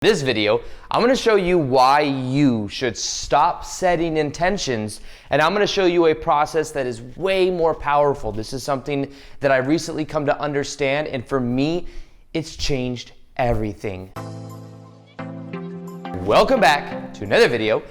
In this video, I'm going to show you why you should stop setting intentions, and I'm going to show you a process that is way more powerful. This is something that I recently come to understand, and for me, it's changed everything. Welcome back to another video.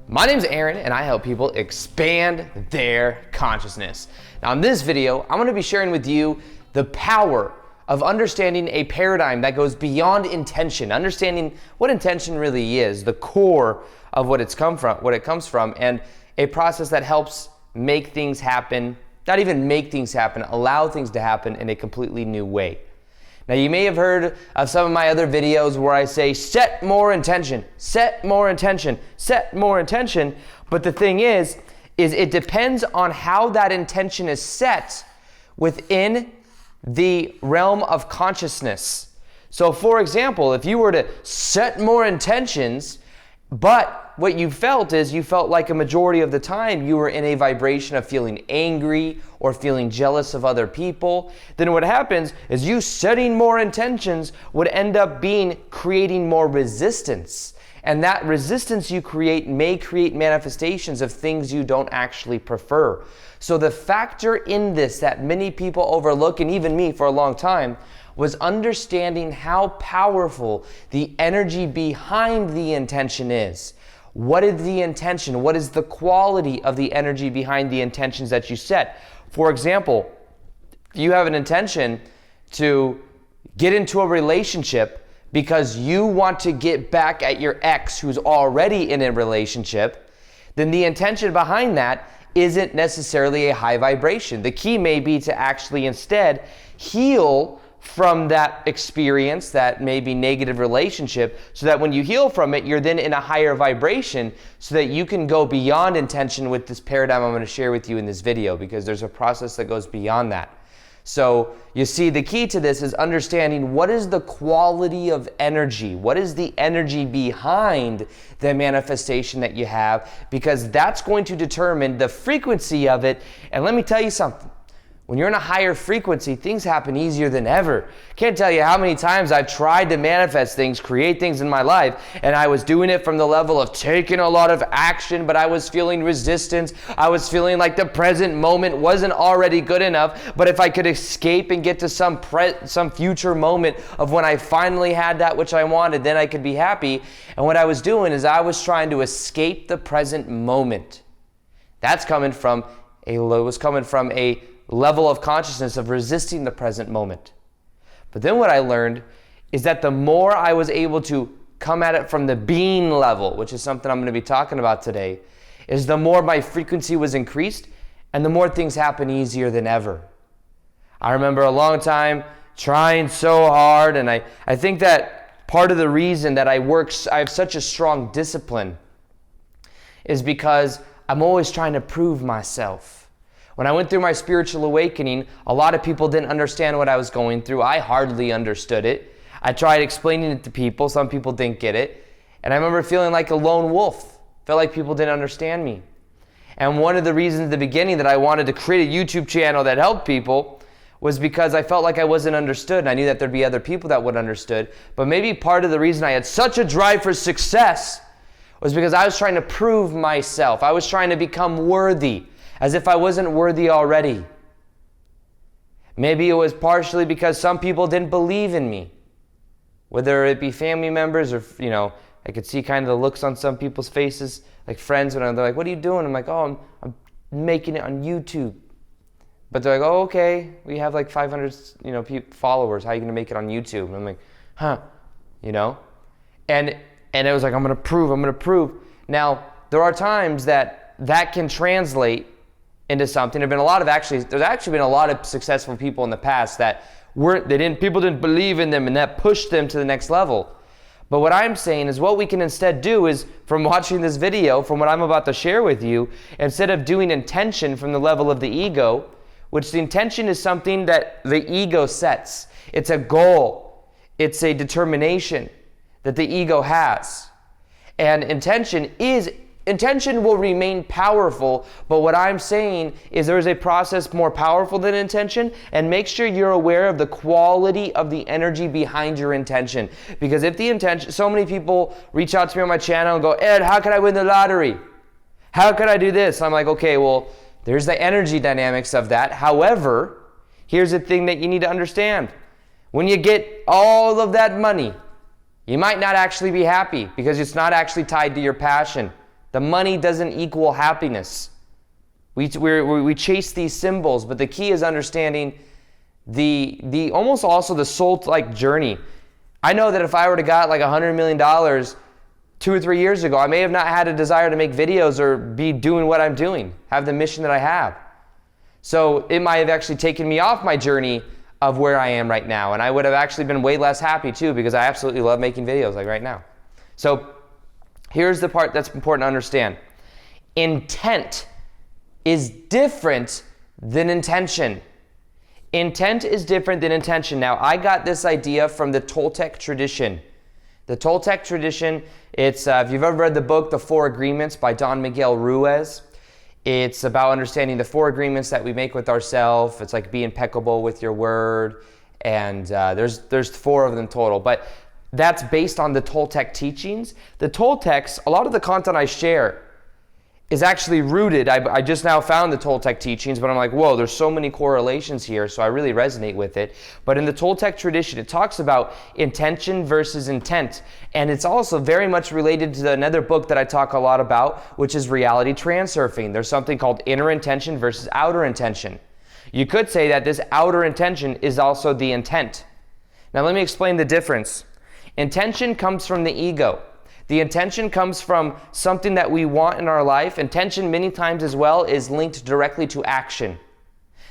My name's Aaron, and I help people expand their consciousness. Now in this video, I'm going to be sharing with you the power of understanding a paradigm that goes beyond intention, understanding what intention really is, the core of what it comes from, and a process that helps make things happen, not even make things happen, allow things to happen in a completely new way. Now you may have heard of some of my other videos where I say, set more intention, set more intention, set more intention, but the thing is it depends on how that intention is set within the realm of consciousness. So for example, if you were to set more intentions, but what you felt is you felt like a majority of the time you were in a vibration of feeling angry or feeling jealous of other people, then what happens is you setting more intentions would end up creating more resistance. And that resistance you create may create manifestations of things you don't actually prefer. So the factor in this that many people overlook, and even me for a long time, was understanding how powerful the energy behind the intention is. What is the intention? What is the quality of the energy behind the intentions that you set? For example, if you have an intention to get into a relationship because you want to get back at your ex who's already in a relationship, then the intention behind that isn't necessarily a high vibration. The key may be to actually instead heal from that experience, that maybe negative relationship, so that when you heal from it, you're then in a higher vibration so that you can go beyond intention with this paradigm I'm going to share with you in this video, because there's a process that goes beyond that. So you see, the key to this is understanding what is the quality of energy, what is the energy behind the manifestation that you have, because that's going to determine the frequency of it. And let me tell you something. When you're in a higher frequency, things happen easier than ever. Can't tell you how many times I've tried to manifest things, create things in my life, and I was doing it from the level of taking a lot of action, but I was feeling resistance. I was feeling like the present moment wasn't already good enough, but if I could escape and get to some future moment of when I finally had that which I wanted, then I could be happy. And what I was doing is I was trying to escape the present moment. That's coming from a level of consciousness of resisting the present moment. But then what I learned is that the more I was able to come at it from the being level, which is something I'm going to be talking about today, is the more my frequency was increased and the more things happen easier than ever. I remember a long time trying so hard, and I think that part of the reason that I have such a strong discipline is because I'm always trying to prove myself. When I went through my spiritual awakening, a lot of people didn't understand what I was going through. I hardly understood it. I tried explaining it to people. Some people didn't get it. And I remember feeling like a lone wolf. Felt like people didn't understand me. And one of the reasons at the beginning that I wanted to create a YouTube channel that helped people was because I felt like I wasn't understood. And I knew that there'd be other people that would understood. But maybe part of the reason I had such a drive for success was because I was trying to prove myself. I was trying to become worthy, as if I wasn't worthy already. Maybe it was partially because some people didn't believe in me, whether it be family members or, I could see kind of the looks on some people's faces, like friends, when they're like, what are you doing? I'm like, oh, I'm making it on YouTube. But they're like, oh, okay, we have like 500, followers. How are you going to make it on YouTube? And I'm like, huh, And it was like, I'm going to prove. Now, there are times that can translate into something. There's actually been a lot of successful people in the past that people didn't believe in them, and that pushed them to the next level. But what I'm saying is what we can instead do is, from watching this video, from what I'm about to share with you, instead of doing intention from the level of the ego, which the intention is something that the ego sets. It's a goal. It's a determination that the ego has. And intention is Intention will remain powerful, but what I'm saying is there is a process more powerful than intention, and make sure you're aware of the quality of the energy behind your intention. Because if the intention, so many people reach out to me on my channel and go, Ed, how can I win the lottery? How can I do this? I'm like, okay, well, there's the energy dynamics of that. However, here's the thing that you need to understand. When you get all of that money, you might not actually be happy because it's not actually tied to your passion. The money doesn't equal happiness. We chase these symbols, but the key is understanding the almost also the soul-like journey. I know that if I were to got like $100 million 2 or 3 years ago, I may have not had a desire to make videos or be doing what I'm doing, have the mission that I have. So it might have actually taken me off my journey of where I am right now, and I would have actually been way less happy too, because I absolutely love making videos like right now. So here's the part that's important to understand. Intent is different than intention. Intent is different than intention. Now, I got this idea from the Toltec tradition. The Toltec tradition, it's, if you've ever read the book, The 4 Agreements by Don Miguel Ruiz, it's about understanding the 4 agreements that we make with ourselves. It's like be impeccable with your word, and there's 4 of them total. But that's based on the Toltec teachings. The Toltecs, a lot of the content I share is actually rooted. I just now found the Toltec teachings, but I'm like, whoa, there's so many correlations here, so I really resonate with it. But in the Toltec tradition, it talks about intention versus intent. And it's also very much related to another book that I talk a lot about, which is reality transurfing. There's something called inner intention versus outer intention. You could say that this outer intention is also the intent. Now let me explain the difference. Intention comes from the ego. The intention comes from something that we want in our life. Intention many times as well is linked directly to action.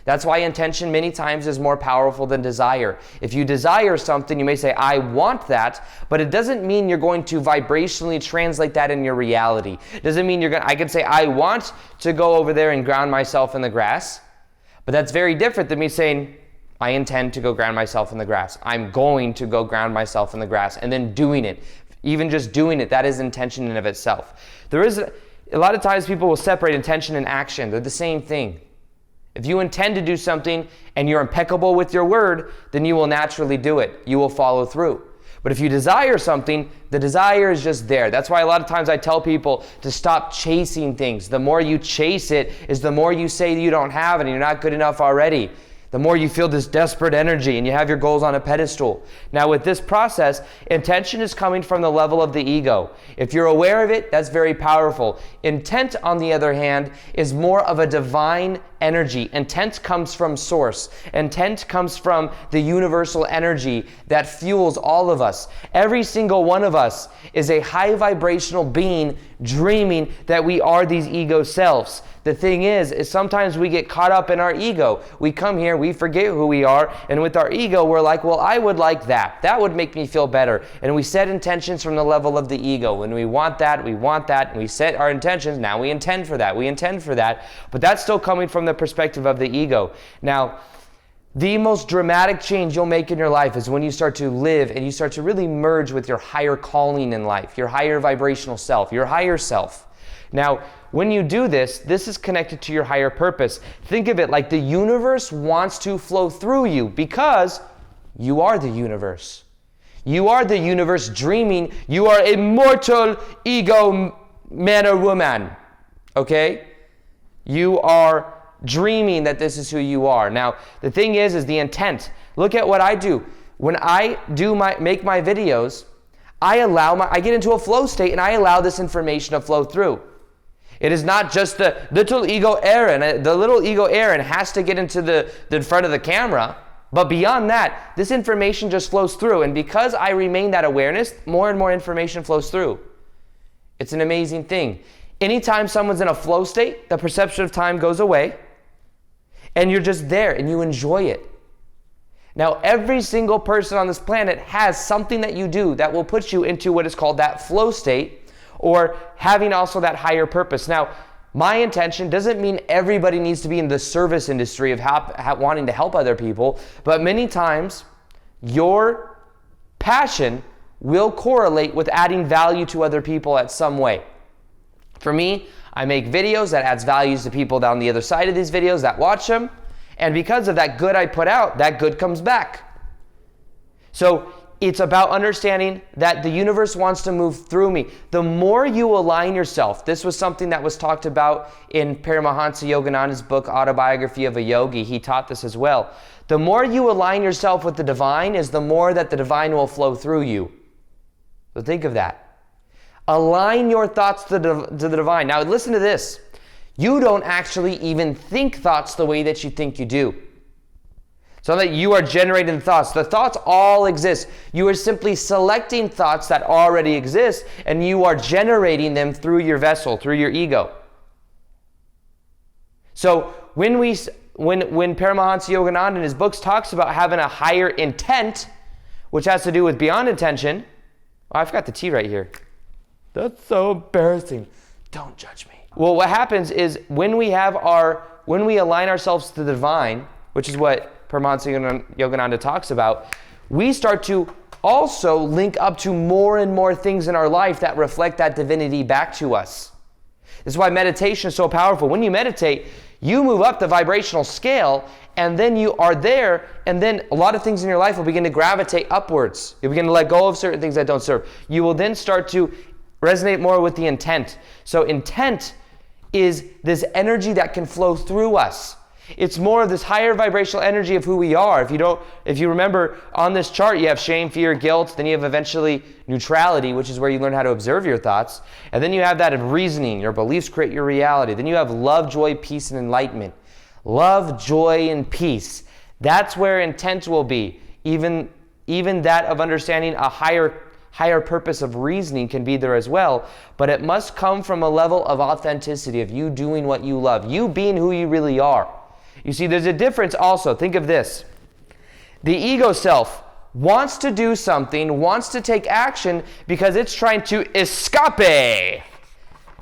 That's why intention many times is more powerful than desire. If you desire something, you may say, I want that, but it doesn't mean you're going to vibrationally translate that in your reality. It doesn't mean I can say, I want to go over there and ground myself in the grass, but that's very different than me saying, I intend to go ground myself in the grass. I'm going to go ground myself in the grass, and then doing it. Even just doing it, that is intention in and of itself. There is a lot of times people will separate intention and action. They're the same thing. If you intend to do something and you're impeccable with your word, then you will naturally do it. You will follow through. But if you desire something, the desire is just there. That's why a lot of times I tell people to stop chasing things. The more you chase it is the more you say you don't have it and you're not good enough already. The more you feel this desperate energy and you have your goals on a pedestal. Now with this process, intention is coming from the level of the ego. If you're aware of it, that's very powerful. Intent, on the other hand, is more of a divine energy. Intent comes from source. Intent comes from the universal energy that fuels all of us. Every single one of us is a high vibrational being dreaming that we are these ego selves. The thing is sometimes we get caught up in our ego. We come here, we forget who we are, and with our ego, we're like, well, I would like that. That would make me feel better. And we set intentions from the level of the ego. When we want that, and we set our intentions, now we intend for that, but that's still coming from the perspective of the ego. Now, the most dramatic change you'll make in your life is when you start to live and you start to really merge with your higher calling in life, your higher vibrational self, your higher self. Now, when you do this, this is connected to your higher purpose. Think of it like the universe wants to flow through you because you are the universe. You are the universe dreaming. You are immortal ego man or woman. Okay? You are dreaming that this is who you are. Now, the thing is the intent. Look at what I do. When I make my videos, I get into a flow state and I allow this information to flow through. It is not just the little ego Aaron. The little ego Aaron has to get into the front of the camera. But beyond that, this information just flows through. And because I remain that awareness, more and more information flows through. It's an amazing thing. Anytime someone's in a flow state, the perception of time goes away. And you're just there and you enjoy it. Now, every single person on this planet has something that you do that will put you into what is called that flow state, or having also that higher purpose. Now, my intention doesn't mean everybody needs to be in the service industry of wanting to help other people, but many times your passion will correlate with adding value to other people at some way. For me, I make videos that adds values to people down the other side of these videos that watch them. And because of that good I put out, that good comes back. So it's about understanding that the universe wants to move through me. The more you align yourself, this was something that was talked about in Paramahansa Yogananda's book, Autobiography of a Yogi. He taught this as well. The more you align yourself with the divine is the more that the divine will flow through you. So think of that. Align your thoughts to the divine. Now listen to this. You don't actually even think thoughts the way that you think you do. So that you are generating thoughts. The thoughts all exist. You are simply selecting thoughts that already exist, and you are generating them through your vessel, through your ego. So when Paramahansa Yogananda in his books talks about having a higher intent, which has to do with beyond intention. Oh, I forgot the T right here. That's so embarrassing. Don't judge me. Well, what happens is when we align ourselves to the divine, which is what Paramahansa Yogananda talks about, we start to also link up to more and more things in our life that reflect that divinity back to us. This is why meditation is so powerful. When you meditate, you move up the vibrational scale, and then you are there, and then a lot of things in your life will begin to gravitate upwards. You'll begin to let go of certain things that don't serve. You will then start to resonate more with the intent. So intent is this energy that can flow through us. It's more of this higher vibrational energy of who we are. If you remember on this chart, you have shame, fear, guilt, then you have eventually neutrality, which is where you learn how to observe your thoughts. And then you have that of reasoning. Your beliefs create your reality. Then you have love, joy, peace, and enlightenment. Love, joy, and peace. That's where intent will be. Even that of understanding a higher purpose of reasoning can be there as well, but it must come from a level of authenticity, of you doing what you love, you being who you really are. You see, there's a difference also. Think of this. The ego self wants to do something, wants to take action because it's trying to escape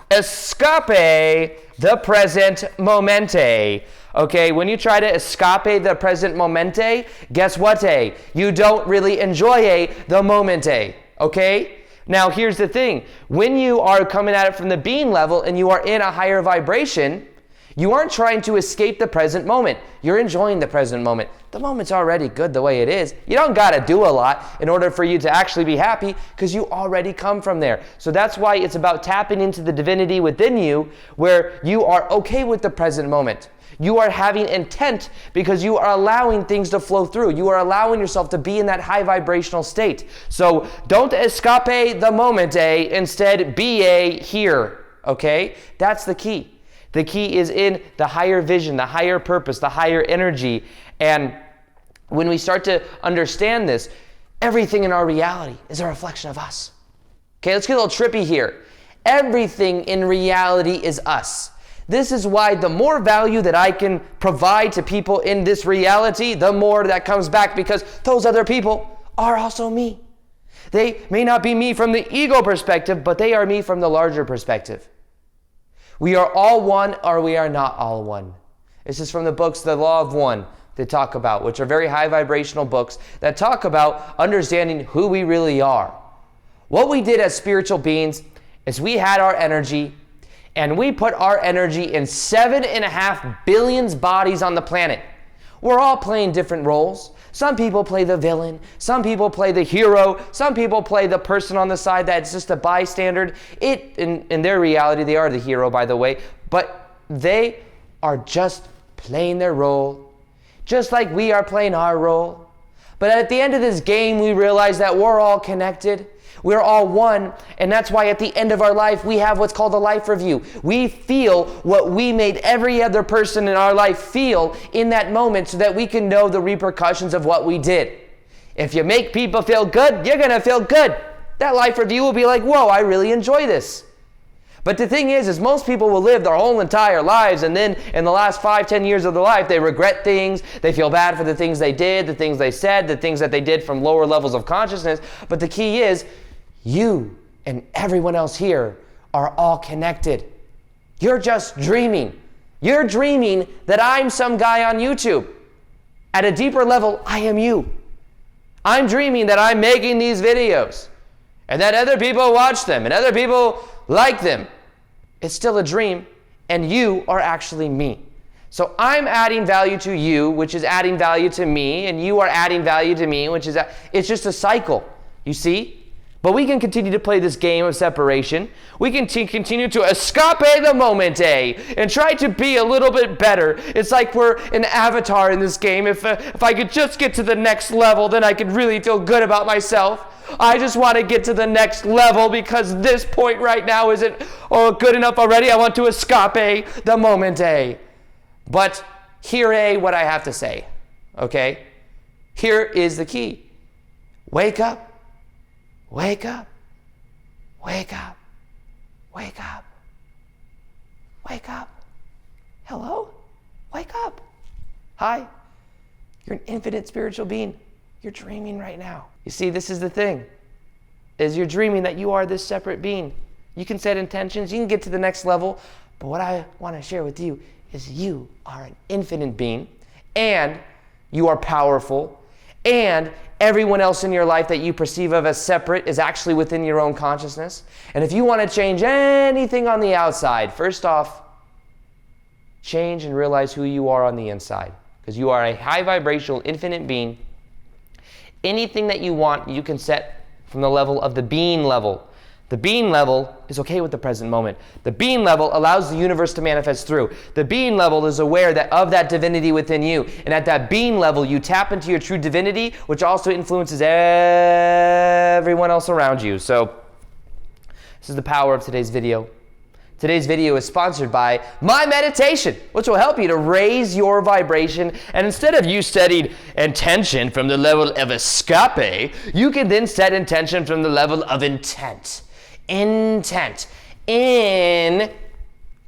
the present momente. Okay, when you try to escape the present momente, guess what? You don't really enjoy the momente. Okay? Now, here's the thing. When you are coming at it from the being level and you are in a higher vibration, you aren't trying to escape the present moment. You're enjoying the present moment. The moment's already good the way it is. You don't got to do a lot in order for you to actually be happy because you already come from there. So that's why it's about tapping into the divinity within you where you are okay with the present moment. You are having intent because you are allowing things to flow through. You are allowing yourself to be in that high vibrational state. So don't escape the moment, instead be here, okay? That's the key. The key is in the higher vision, the higher purpose, the higher energy. And when we start to understand this, everything in our reality is a reflection of us. Okay, let's get a little trippy here. Everything in reality is us. This is why the more value that I can provide to people in this reality, the more that comes back, because those other people are also me. They may not be me from the ego perspective, but they are me from the larger perspective. We are all one, or we are not all one. This is from the books, The Law of One, they talk about, which are very high vibrational books that talk about understanding who we really are. What we did as spiritual beings is we had our energy, and we put our energy in 7.5 billion bodies on the planet. We're all playing different roles. Some people play the villain. Some people play the hero. Some people play the person on the side that's just a bystander. In their reality, they are the hero, by the way. But they are just playing their role, just like we are playing our role. But at the end of this game, we realize that we're all connected. We're all one, and that's why at the end of our life, we have what's called a life review. We feel what we made every other person in our life feel in that moment so that we can know the repercussions of what we did. If you make people feel good, you're going to feel good. That life review will be like, whoa, I really enjoy this. But the thing is most people will live their whole entire lives, and then in the last 5-10 years of their life, they regret things, they feel bad for the things they did, the things they said, the things that they did from lower levels of consciousness. But the key is, you and everyone else here are all connected. You're just dreaming. You're dreaming that I'm some guy on YouTube. At a deeper level, I am you. I'm dreaming that I'm making these videos and that other people watch them and other people like them. it's still a dream, and you are actually me. So I'm adding value to you, which is adding value to me, and you are adding value to me, which is, it's just a cycle, you see? But we can continue to play this game of separation. We can continue to escape the moment, and try to be a little bit better. It's like we're an avatar in this game. If I could just get to the next level, then I could really feel good about myself. I just want to get to the next level because this point right now isn't good enough already. I want to escape the moment, But hear what I have to say, okay? Here is the key. Wake up. Wake up. Wake up. Wake up. Wake up. Hello? Wake up. Hi. You're an infinite spiritual being. You're dreaming right now. You see, this is the thing, is you're dreaming that you are this separate being. You can set intentions, you can get to the next level, but what I want to share with you is you are an infinite being, and you are powerful, and everyone else in your life that you perceive of as separate is actually within your own consciousness. And if you want to change anything on the outside, first off, change and realize who you are on the inside, because you are a high vibrational infinite being. Anything that you want, you can set from the level of the being level. The being level is okay with the present moment. The being level allows the universe to manifest through. The being level is aware of that divinity within you. And at that being level, you tap into your true divinity, which also influences everyone else around you. So this is the power of today's video. Today's video is sponsored by my meditation, which will help you to raise your vibration. And instead of you setting intention from the level of escape, you can then set intention from the level of intent. Intent. In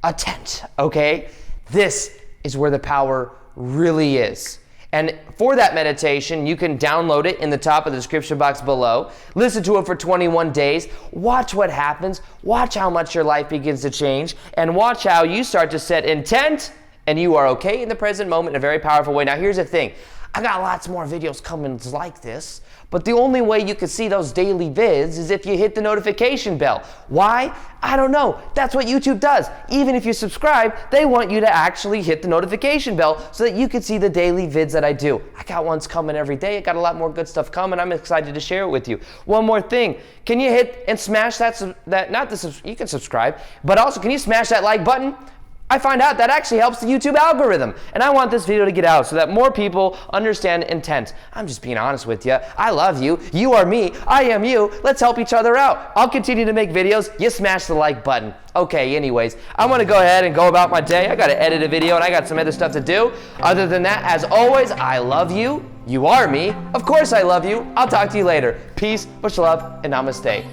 a tent, okay? This is where the power really is. And for that meditation, you can download it in the top of the description box below. Listen to it for 21 days. Watch what happens. Watch how much your life begins to change. And watch how you start to set intent and you are okay in the present moment in a very powerful way. Now, here's the thing. I got lots more videos coming like this, but the only way you can see those daily vids is if you hit the notification bell. Why? I don't know. That's what YouTube does. Even if you subscribe, they want you to actually hit the notification bell so that you can see the daily vids that I do. I got ones coming every day. I got a lot more good stuff coming. I'm excited to share it with you. One more thing. Can you hit and smash you can subscribe, but also can you smash that like button? I find out that actually helps the YouTube algorithm. And I want this video to get out so that more people understand intent. I'm just being honest with you. I love you. You are me. I am you. Let's help each other out. I'll continue to make videos. You smash the like button. Okay, anyways, I'm going to go ahead and go about my day. I got to edit a video and I got some other stuff to do. Other than that, as always, I love you. You are me. Of course I love you. I'll talk to you later. Peace, much love, and namaste.